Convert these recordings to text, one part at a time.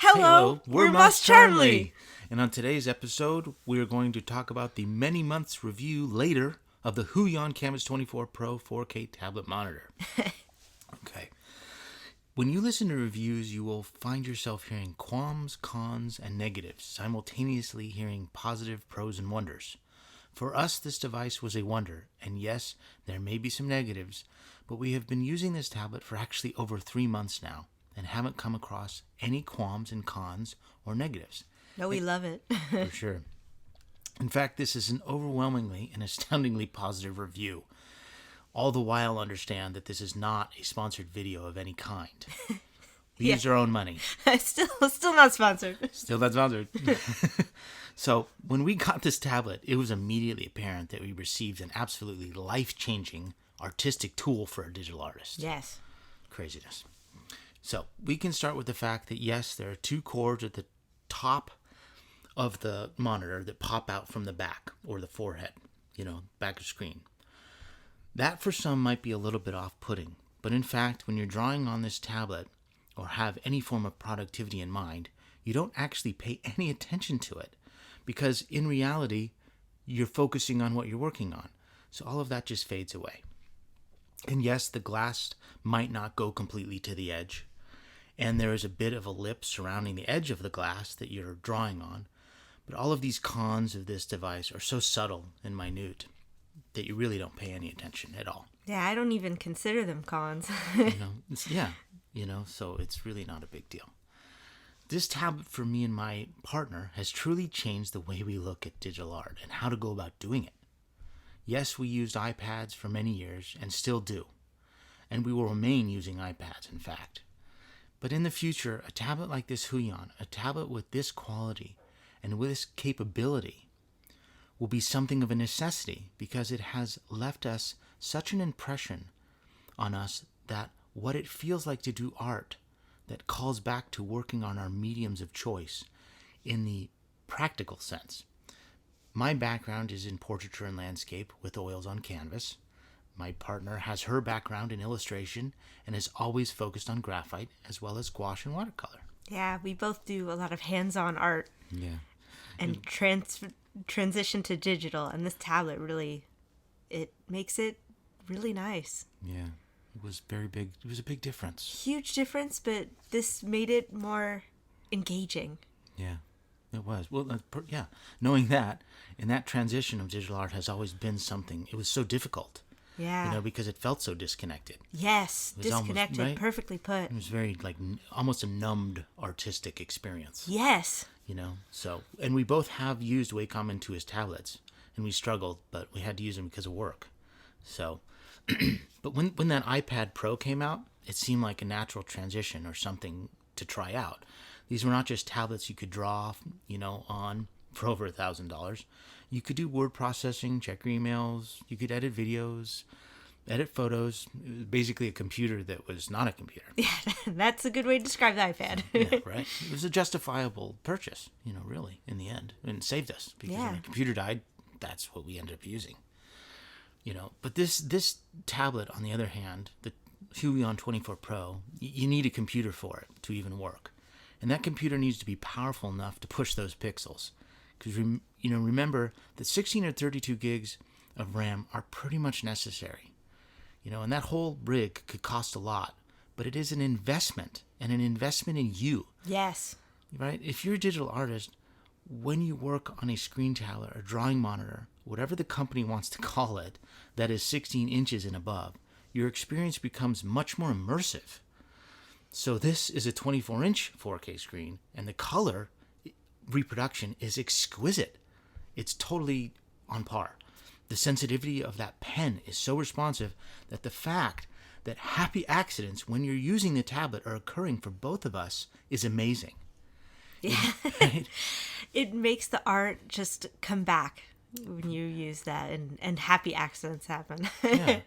Hello, we're MossCharmly. And on today's episode, we're going to talk about the many months review later of the Huion Kamvas Pro 4K tablet monitor. Okay. When you listen to reviews, you will find yourself hearing qualms, cons, and negatives, simultaneously hearing positive pros and wonders. For us, this device was a wonder, and yes, there may be some negatives, but we have been using this tablet for actually over 3 months now, and haven't come across any qualms and cons or negatives. No, we love it. For sure. In fact, this is an overwhelmingly and astoundingly positive review. All the while understand that this is not a sponsored video of any kind. We used our own money. Still not sponsored. Still not sponsored. So when we got this tablet, it was immediately apparent that we received an absolutely life-changing artistic tool for a digital artist. Yes. Craziness. So we can start with the fact that, yes, there are 2 cords at the top of the monitor that pop out from the back or the forehead, back of screen. That for some might be a little bit off-putting, but in fact, when you're drawing on this tablet or have any form of productivity in mind, you don't actually pay any attention to it because in reality, you're focusing on what you're working on. So all of that just fades away. And yes, the glass might not go completely to the edge, and there is a bit of a lip surrounding the edge of the glass that you're drawing on, but all of these cons of this device are so subtle and minute that you really don't pay any attention at all. Yeah, I don't even consider them cons. So it's really not a big deal. This tablet for me and my partner has truly changed the way we look at digital art and how to go about doing it. Yes, we used iPads for many years and still do, and we will remain using iPads, in fact. But in the future, a tablet like this Huion, a tablet with this quality and with this capability, will be something of a necessity because it has left us such an impression on us that what it feels like to do art that calls back to working on our mediums of choice in the practical sense. My background is in portraiture and landscape with oils on canvas. My partner has her background in illustration and is always focused on graphite as well as gouache and watercolor. Yeah, we both do a lot of hands-on art. Yeah. And transition to digital, and this tablet really, it makes it really nice. Yeah, it was very big. It was a big difference. Huge difference, but this made it more engaging. Yeah, it was. Well, knowing that, and that transition of digital art has always been something. It was so difficult. Yeah. Because it felt so disconnected. Yes, disconnected, almost, right? Perfectly put. It was very, almost a numbed artistic experience. Yes. So, and we both have used Wacom into his tablets, and we struggled, but we had to use them because of work. So, but when that iPad Pro came out, it seemed like a natural transition or something to try out. These were not just tablets you could draw, on for over $1,000. You could do word processing, check your emails, you could edit videos, edit photos. It was basically a computer that was not a computer. Yeah, that's a good way to describe the iPad. Yeah, right? It was a justifiable purchase, really, in the end. And it saved us because when our computer died, that's what we ended up using. But this tablet, on the other hand, the Huion 24 Pro, you need a computer for it to even work. And that computer needs to be powerful enough to push those pixels. Because, remember that 16 or 32 gigs of RAM are pretty much necessary. And that whole rig could cost a lot, but it is an investment, and an investment in you. Yes. Right? If you're a digital artist, when you work on a screen tablet or drawing monitor, whatever the company wants to call it, that is 16 inches and above, your experience becomes much more immersive. So this is a 24-inch 4K screen, and the color reproduction is exquisite. It's totally on par. The sensitivity of that pen is so responsive that the fact that happy accidents when you're using the tablet are occurring for both of us is amazing. Yeah. Right? It makes the art just come back when you use that, and happy accidents happen. Yeah.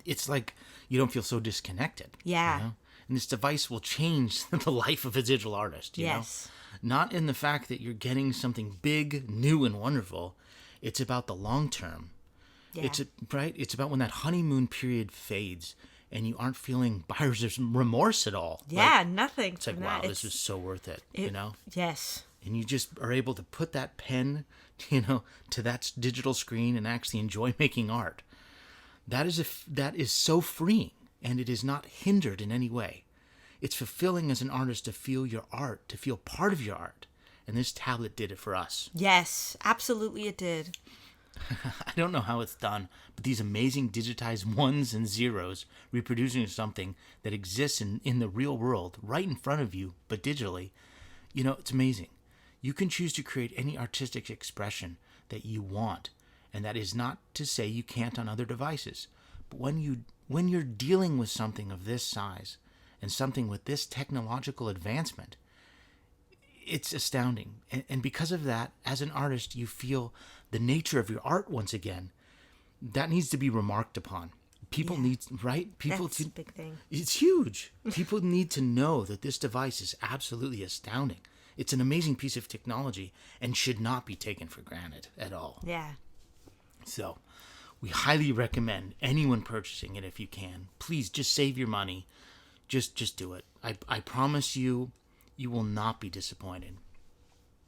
It's like you don't feel so disconnected. Yeah. And this device will change the life of a digital artist, Yes. Not in the fact that you're getting something big, new, and wonderful. It's about the long term. Yeah. It's about when that honeymoon period fades and you aren't feeling buyer's remorse at all. Yeah, nothing. It's like, wow, this was so worth it, you know? Yes. And you just are able to put that pen, to that digital screen and actually enjoy making art. That is so freeing, and it is not hindered in any way. It's fulfilling as an artist to feel your art, to feel part of your art. And this tablet did it for us. Yes, absolutely it did. I don't know how it's done, but these amazing digitized ones and zeros reproducing something that exists in the real world right in front of you, but digitally, it's amazing. You can choose to create any artistic expression that you want, and that is not to say you can't on other devices. But when you're dealing with something of this size and something with this technological advancement, it's astounding. And because of that, as an artist, you feel the nature of your art once again. That needs to be remarked upon. People need, right? That's a big thing. It's huge. People need to know that this device is absolutely astounding. It's an amazing piece of technology and should not be taken for granted at all. Yeah. So, we highly recommend anyone purchasing it if you can. Please, just save your money. Just do it. I promise you, you will not be disappointed.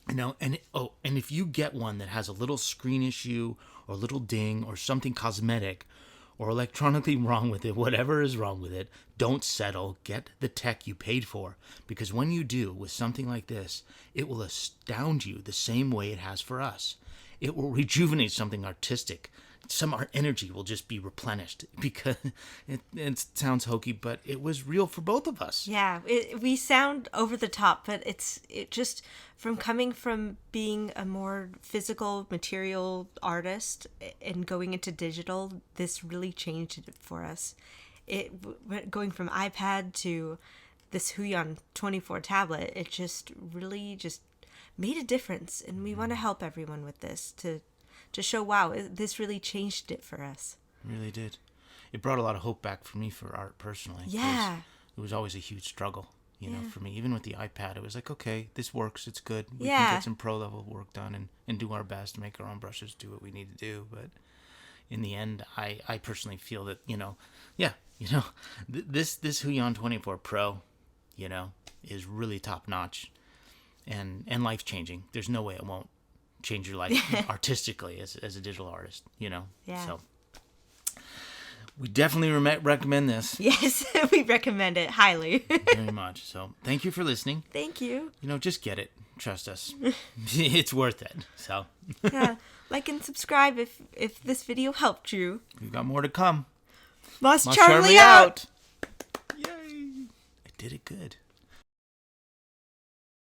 And if you get one that has a little screen issue or a little ding or something cosmetic or electronically wrong with it, whatever is wrong with it, don't settle. Get the tech you paid for, because when you do with something like this, it will astound you the same way it has for us. It will rejuvenate something artistic. Some art energy will just be replenished, because it sounds hokey, but it was real for both of us. Yeah, we sound over the top, but it just coming from being a more physical material artist and going into digital, this really changed it for us. Going from iPad to this Huion 24 tablet, it just really just made a difference, and we want to help everyone with this to show, wow, this really changed it for us. It really did. It brought a lot of hope back for me for art personally. Yeah. It was always a huge struggle, for me. Even with the iPad, it was like, okay, this works, it's good. We Yeah. can get some pro level work done and do our best to make our own brushes do what we need to do. But in the end, I personally feel that, this Huion 24 Pro, is really top notch and life changing. There's no way it won't change your life artistically as a digital artist, Yeah. So we definitely recommend this. Yes, we recommend it highly. Very much. So thank you for listening. Thank you. Just get it. Trust us. It's worth it. So Yeah, like and subscribe if this video helped you. We've got more to come. MossCharmly out. Yay! I did it good.